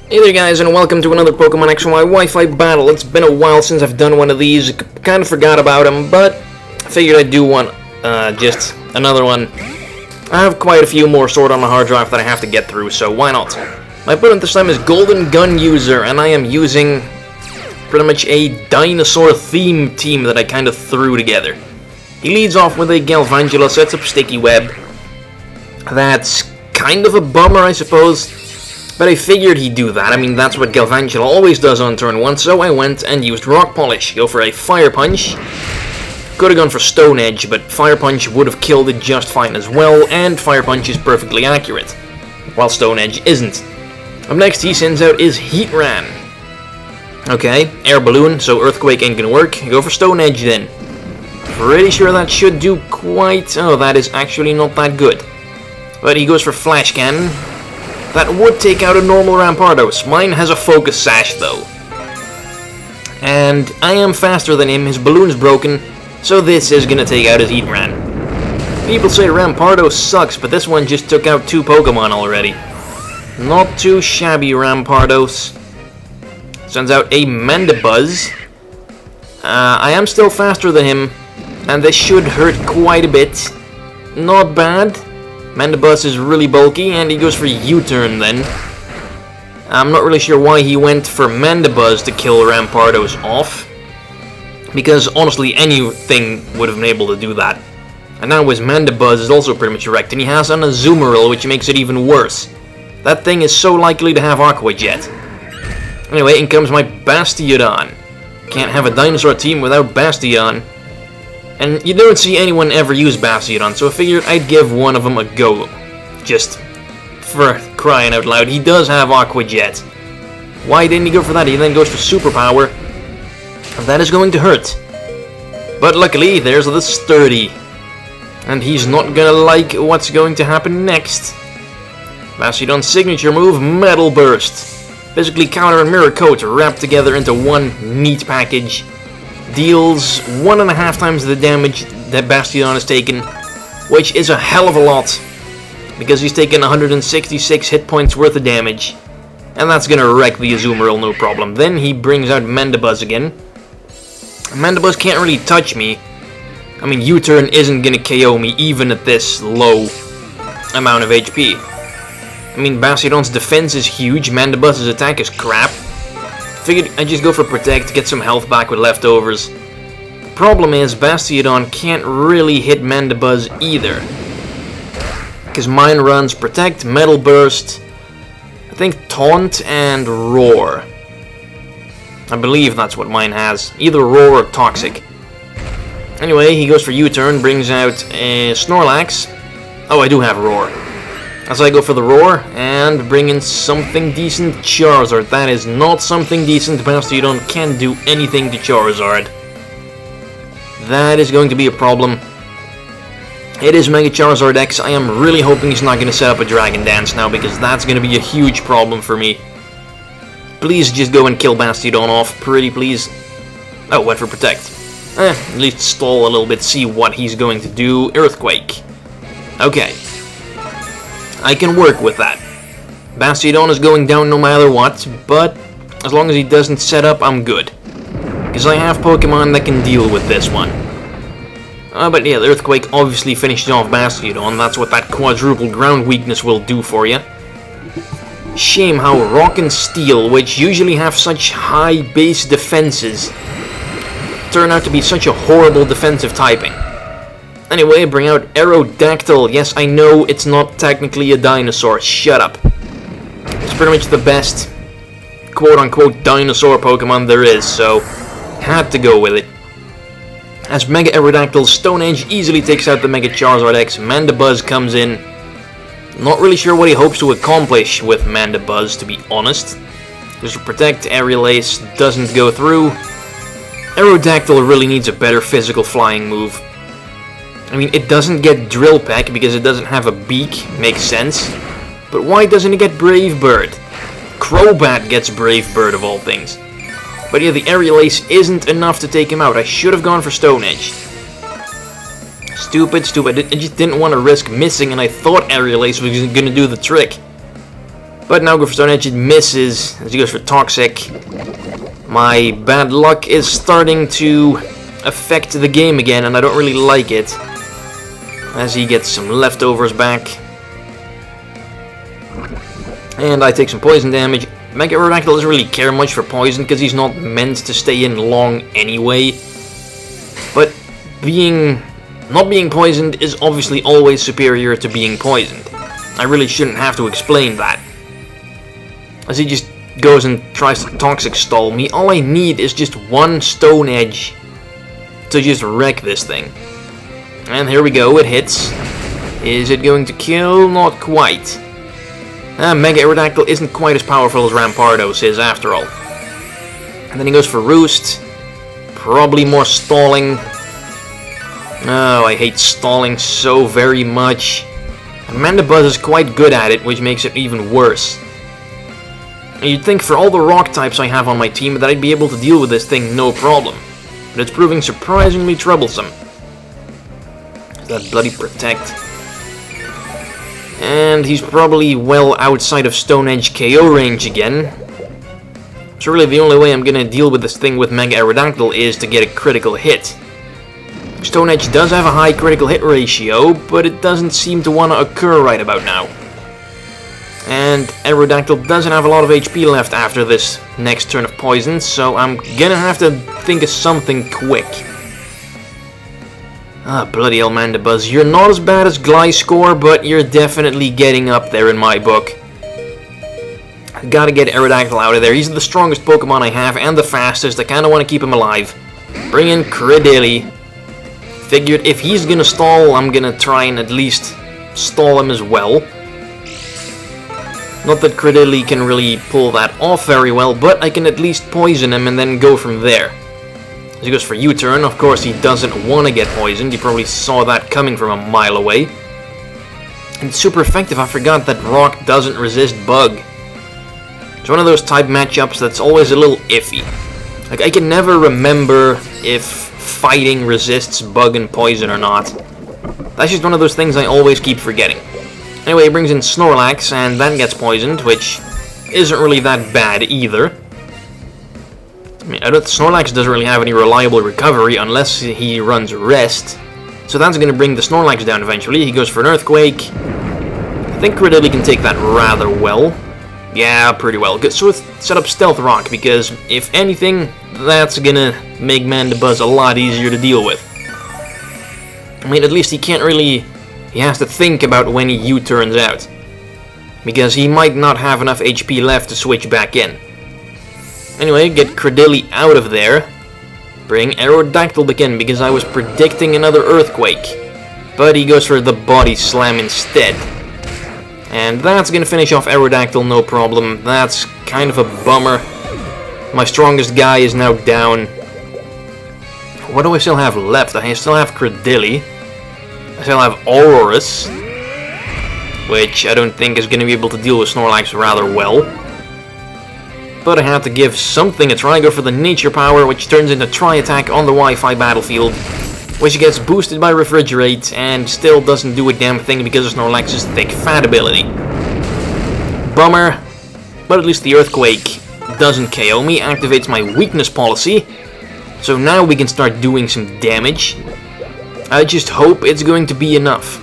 Hey there guys, and welcome to another Pokémon X Wi-Fi battle. It's been a while since I've done one of these. Kind of forgot about them, but I figured I'd do one, just another one. I have quite a few more stored on the hard drive that I have to get through, so why not? My opponent this time is goldengunuser, and I am using pretty much a dinosaur theme team that I kind of threw together. He leads off with a Galvantula, sets up Sticky Web. That's kind of a bummer, I suppose. But I figured he'd do that. I mean, that's what Galvantula always does on turn 1, so I went and used Rock Polish. Go for a Fire Punch. Could have gone for Stone Edge, but Fire Punch would have killed it just fine as well, and Fire Punch is perfectly accurate, while Stone Edge isn't. Up next he sends out is Heatran. Okay, Air Balloon, so Earthquake ain't gonna work. Go for Stone Edge then. Pretty sure that should do quite... Oh, that is actually not that good. But he goes for Flash Cannon. That would take out a normal Rampardos. Mine has a Focus Sash though. And I am faster than him, his balloon's broken, so this is gonna take out his Heatran. People say Rampardos sucks, but this one just took out 2 Pokemon already. Not too shabby, Rampardos. Sends out a Mandibuzz. I am still faster than him, and this should hurt quite a bit. Not bad. Mandibuzz is really bulky, and he goes for U-turn then. I'm not really sure why he went for Mandibuzz to kill Rampardos off, because honestly anything would have been able to do that. And now his Mandibuzz is also pretty much wrecked, and he has an Azumarill, which makes it even worse. That thing is so likely to have Aqua Jet. Anyway, in comes my Bastiodon. Can't have a dinosaur team without Bastiodon. And you don't see anyone ever use Bastiodon, so I figured I'd give one of them a go. Just for crying out loud. He does have Aqua Jet. Why didn't he go for that? He then goes for Superpower. And that is going to hurt. But luckily, there's the Sturdy. And he's not gonna like what's going to happen next. Bastiodon's signature move, Metal Burst. Basically Counter and Mirror Coat wrapped together into one neat package. Deals 1.5 times the damage that Bastiodon has taken, which is a hell of a lot, because he's taken 166 hit points worth of damage, and that's gonna wreck the Azumarill no problem. Then he brings out Mandibuzz again. Mandibuzz can't really touch me. I mean, U-turn isn't gonna KO me even at this low amount of HP. I mean, Bastiodon's defense is huge, Mandibuzz's attack is crap. Figured I'd just go for Protect, get some health back with leftovers. The problem is, Bastiodon can't really hit Mandibuzz either, because mine runs Protect, Metal Burst, I think Taunt, and Roar. I believe that's what mine has. Either Roar or Toxic. Anyway, he goes for U-turn, brings out a Snorlax. Oh, I do have Roar. As I go for the Roar, and bring in something decent, Charizard. That is not something decent, Bastiodon can't do anything to Charizard. That is going to be a problem. It is Mega Charizard X. I am really hoping he's not going to set up a Dragon Dance now, because that's going to be a huge problem for me. Please just go and kill Bastiodon off, pretty please. Oh, went for Protect. At least stall a little bit, see what he's going to do. Earthquake. Okay. I can work with that. Bastiodon is going down no matter what, but as long as he doesn't set up, I'm good. Because I have Pokemon that can deal with this one. But yeah, the Earthquake obviously finishes off Bastiodon. That's what that quadruple ground weakness will do for you. Shame how Rock and Steel, which usually have such high base defenses, turn out to be such a horrible defensive typing. Anyway, bring out Aerodactyl. Yes, I know it's not technically a dinosaur. Shut up. It's pretty much the best quote-unquote dinosaur Pokemon there is, so had to go with it. As Mega Aerodactyl, Stone Edge easily takes out the Mega Charizard X. Mandibuzz comes in. Not really sure what he hopes to accomplish with Mandibuzz, to be honest. Just to Protect, Aerial Ace doesn't go through. Aerodactyl really needs a better physical flying move. I mean, it doesn't get Drill Peck because it doesn't have a beak, makes sense. But why doesn't it get Brave Bird? Crobat gets Brave Bird of all things. But yeah, the Aerial Ace isn't enough to take him out. I should have gone for Stone Edge. Stupid. I just didn't want to risk missing, and I thought Aerial Ace was going to do the trick. But now go for Stone Edge, it misses as he goes for Toxic. My bad luck is starting to affect the game again, and I don't really like it. As he gets some leftovers back. And I take some poison damage. Mega Aerodactyl doesn't really care much for poison, because he's not meant to stay in long anyway. But not being poisoned is obviously always superior to being poisoned. I really shouldn't have to explain that. As he just goes and tries to Toxic Stall me, all I need is just one Stone Edge to just wreck this thing. And here we go, it hits. Is it going to kill? Not quite. Mega Aerodactyl isn't quite as powerful as Rampardos is after all. And then he goes for Roost. Probably more stalling. Oh, I hate stalling so very much. Mandibuzz is quite good at it, which makes it even worse. You'd think for all the rock types I have on my team that I'd be able to deal with this thing no problem. But it's proving surprisingly troublesome. That bloody Protect. And he's probably well outside of Stone Edge KO range again. So really the only way I'm gonna deal with this thing with Mega Aerodactyl is to get a critical hit. Stone Edge does have a high critical hit ratio, but it doesn't seem to want to occur right about now. And Aerodactyl doesn't have a lot of HP left after this next turn of poison, so I'm gonna have to think of something quick. Ah, bloody hell, Mandibuzz. You're not as bad as Gliscor, but you're definitely getting up there in my book. I gotta get Aerodactyl out of there. He's the strongest Pokemon I have, and the fastest. I kinda want to keep him alive. Bring in Credilli. Figured if he's gonna stall, I'm gonna try and at least stall him as well. Not that Credilli can really pull that off very well, but I can at least poison him and then go from there. As he goes for U-turn, of course he doesn't want to get poisoned. You probably saw that coming from a mile away. And it's super effective. I forgot that Rock doesn't resist Bug. It's one of those type matchups that's always a little iffy. Like, I can never remember if fighting resists Bug and Poison or not. That's just one of those things I always keep forgetting. Anyway, he brings in Snorlax, and that gets poisoned, which isn't really that bad either. I mean, Snorlax doesn't really have any reliable recovery unless he runs Rest. So that's going to bring the Snorlax down eventually. He goes for an Earthquake. I think Credilli can take that rather well. Yeah, pretty well. So set up Stealth Rock, because if anything, that's going to make Mandibuzz a lot easier to deal with. I mean, at least he can't really... He has to think about when he U-turns out, because he might not have enough HP left to switch back in. Anyway, get Credilli out of there. Bring Aerodactyl back in, because I was predicting another Earthquake. But he goes for the Body Slam instead. And that's going to finish off Aerodactyl, no problem. That's kind of a bummer. My strongest guy is now down. What do I still have left? I still have Credilli. I still have Aurorus, which I don't think is going to be able to deal with Snorlax rather well. But I have to give something a try. Go for the Nature Power, which turns into Tri-Attack on the Wi-Fi battlefield, which gets boosted by Refrigerate, and still doesn't do a damn thing because of Snorlax's Thick Fat ability. Bummer, but at least the Earthquake doesn't KO me, activates my weakness policy, so now we can start doing some damage. I just hope it's going to be enough.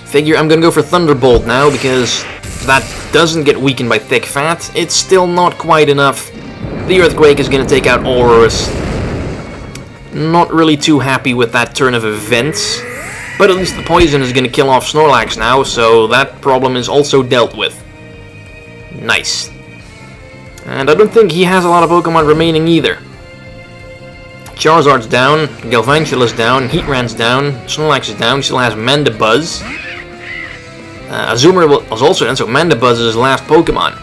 Figure I'm gonna go for Thunderbolt now, because that doesn't get weakened by Thick Fat. It's still not quite enough. The Earthquake is gonna take out Aurorus. Not really too happy with that turn of events, but at least the Poison is gonna kill off Snorlax now, so that problem is also dealt with. Nice. And I don't think he has a lot of Pokemon remaining either. Charizard's down, Galvantula's down, Heatran's down, Snorlax is down, he still has Mandibuzz. Azumarill was also down, so Mandibuzz is his last Pokemon.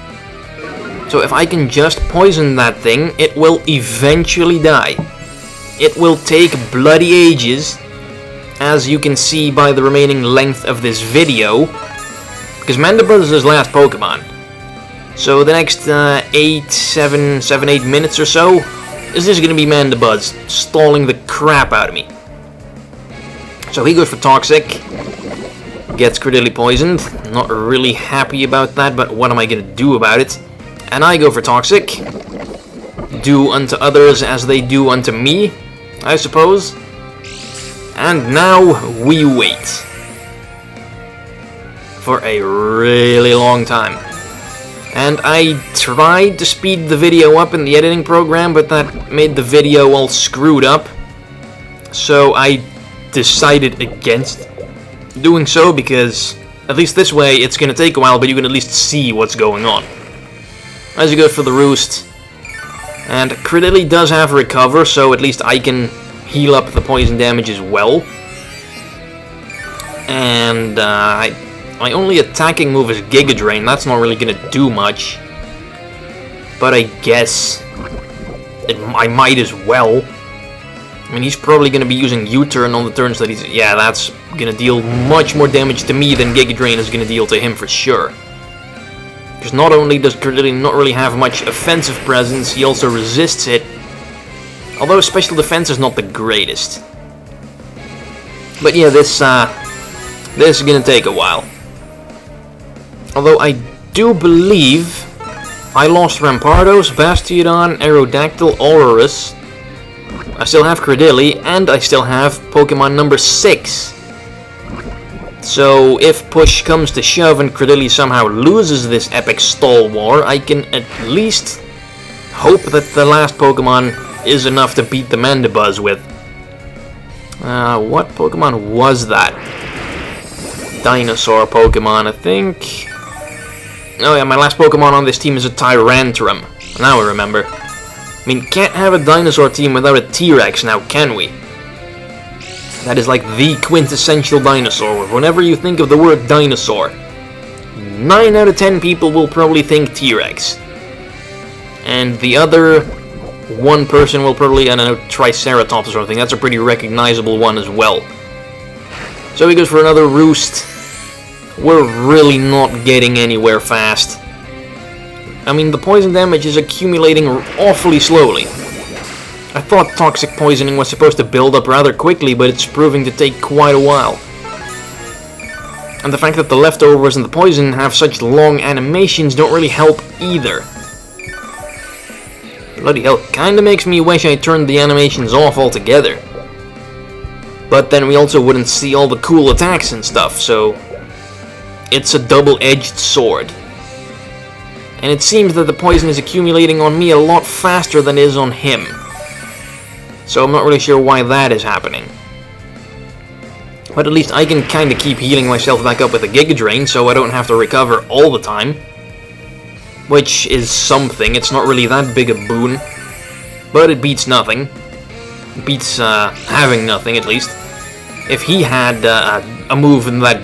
So if I can just poison that thing, it will eventually die. It will take bloody ages, as you can see by the remaining length of this video, because Mandibuzz is his last Pokemon. So the next 7-8 minutes or so, is this going to be Mandibuzz stalling the crap out of me. So he goes for Toxic. gets critically poisoned. Not really happy about that, but what am I gonna do about it? And I go for Toxic. Do unto others as they do unto me, I suppose. And now we wait. For a really long time. And I tried to speed the video up in the editing program, but that made the video all screwed up. So I decided against doing so, because at least this way it's gonna take a while, but you can at least see what's going on. As you go for the Roost, and Credilli does have Recover, so at least I can heal up the poison damage as well. And my only attacking move is Giga Drain. That's not really gonna do much, but I guess I might as well. I mean, he's probably going to be using U-turn on the turns that he's... Yeah, that's going to deal much more damage to me than Giga Drain is going to deal to him for sure. Because not only does Credilli not really have much offensive presence, he also resists it. Although special defense is not the greatest. But yeah, this is going to take a while. Although I do believe I lost Rampardos, Bastiodon, Aerodactyl, Aurorus. I still have Credilli, and I still have Pokemon number 6. So, if push comes to shove and Credilli somehow loses this epic stall war, I can at least hope that the last Pokemon is enough to beat the Mandibuzz with. What Pokemon was that? Dinosaur Pokemon, I think. Oh yeah, my last Pokemon on this team is a Tyrantrum. Now I remember. I mean, can't have a dinosaur team without a T-Rex now, can we? That is like the quintessential dinosaur. Whenever you think of the word dinosaur, 9 out of 10 people will probably think T-Rex. And the other 1 person will probably, I don't know, Triceratops or something. That's a pretty recognizable one as well. So he goes for another Roost. We're really not getting anywhere fast. I mean, the poison damage is accumulating awfully slowly. I thought toxic poisoning was supposed to build up rather quickly, but it's proving to take quite a while. And the fact that the leftovers and the poison have such long animations don't really help either. Bloody hell, kinda makes me wish I turned the animations off altogether. But then we also wouldn't see all the cool attacks and stuff, so... It's a double-edged sword. And it seems that the poison is accumulating on me a lot faster than it is on him. So I'm not really sure why that is happening. But at least I can kind of keep healing myself back up with a Giga Drain, so I don't have to recover all the time. Which is something. It's not really that big a boon. But it beats nothing. It beats having nothing, at least. If he had a move that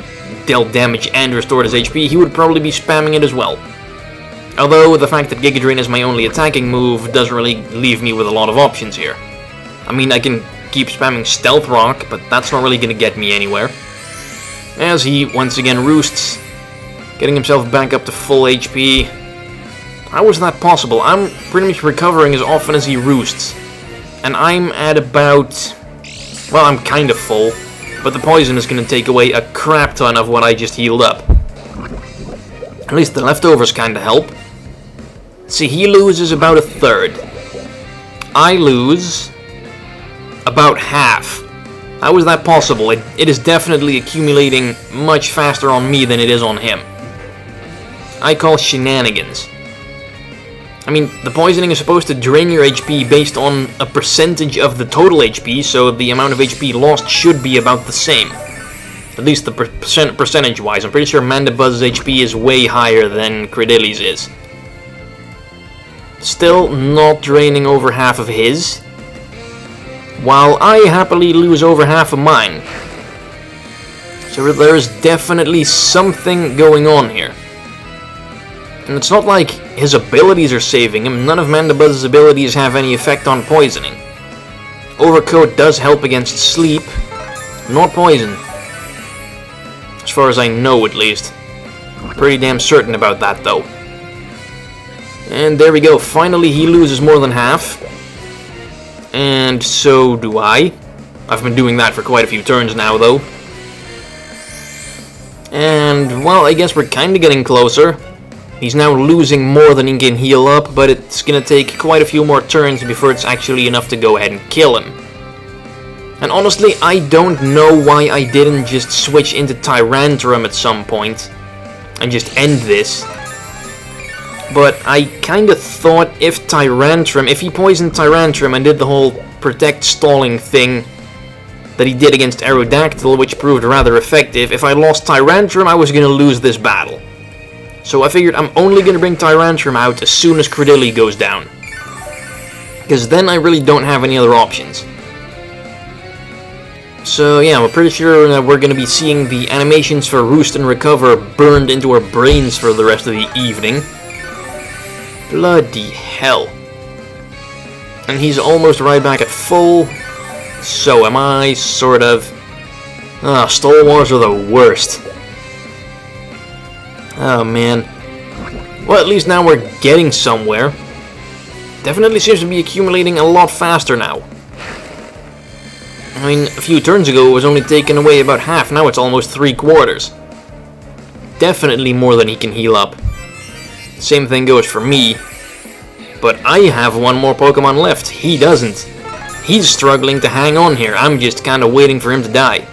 dealt damage and restored his HP, he would probably be spamming it as well. Although the fact that Giga Drain is my only attacking move doesn't really leave me with a lot of options here. I mean, I can keep spamming Stealth Rock, but that's not really going to get me anywhere. As he once again roosts, getting himself back up to full HP. How is that possible? I'm pretty much recovering as often as he roosts. And I'm at about... Well, I'm kind of full, but the poison is going to take away a crap ton of what I just healed up. At least the leftovers kind of help. See, he loses about a third. I lose about half. How is that possible? It is definitely accumulating much faster on me than it is on him. I call shenanigans. I mean, the poisoning is supposed to drain your HP based on a percentage of the total HP, so the amount of HP lost should be about the same. At least the percentage-wise. I'm pretty sure Mandibuzz's HP is way higher than Credilli's is. Still not draining over half of his, while I happily lose over half of mine. So there's definitely something going on here. And it's not like his abilities are saving him. None of Mandibuzz's abilities have any effect on poisoning. Overcoat does help against sleep, not poison. As far as I know, at least. Pretty damn certain about that, though. And there we go. Finally, he loses more than half. And so do I. I've been doing that for quite a few turns now, though. And, well, I guess we're kind of getting closer. He's now losing more than he can heal up, but it's gonna take quite a few more turns before it's actually enough to go ahead and kill him. And honestly, I don't know why I didn't just switch into Tyrantrum at some point and just end this. But I kinda thought if he poisoned Tyrantrum and did the whole protect stalling thing that he did against Aerodactyl, which proved rather effective, if I lost Tyrantrum, I was gonna lose this battle. So I figured I'm only gonna bring Tyrantrum out as soon as Credilli goes down. Because then I really don't have any other options. So yeah, we're pretty sure that we're gonna be seeing the animations for Roost and Recover burned into our brains for the rest of the evening. Bloody hell. And he's almost right back at full. So am I, sort of. Stalwarts are the worst. Oh man. Well, at least now we're getting somewhere. Definitely seems to be accumulating a lot faster now. I mean, a few turns ago it was only taking away about half, now it's almost 3/4. Definitely more than he can heal up. Same thing goes for me. But I have one more Pokemon left, he doesn't. He's struggling to hang on here, I'm just kinda waiting for him to die.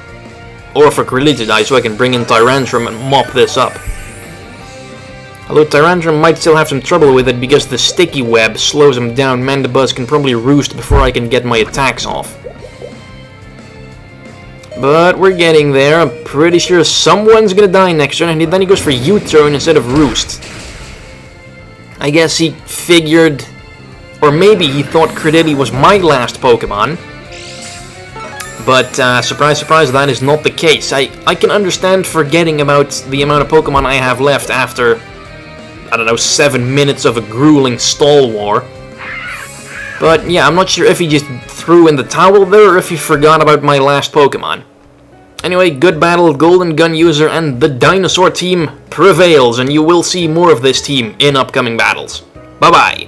Or for Credilli to die so I can bring in Tyrantrum and mop this up. Although Tyrantrum might still have some trouble with it because the sticky web slows him down, Mandibuzz can probably roost before I can get my attacks off. But we're getting there. I'm pretty sure someone's gonna die next turn, and then he goes for U-turn instead of Roost. I guess he figured, or maybe he thought Credilli was my last Pokemon. But, surprise, surprise, that is not the case. I can understand forgetting about the amount of Pokemon I have left after, I don't know, 7 minutes of a grueling stall war. But yeah, I'm not sure if he just threw in the towel there or if he forgot about my last Pokemon. Anyway, good battle, goldengunuser and the dinosaur team prevails, and you will see more of this team in upcoming battles. Bye-bye!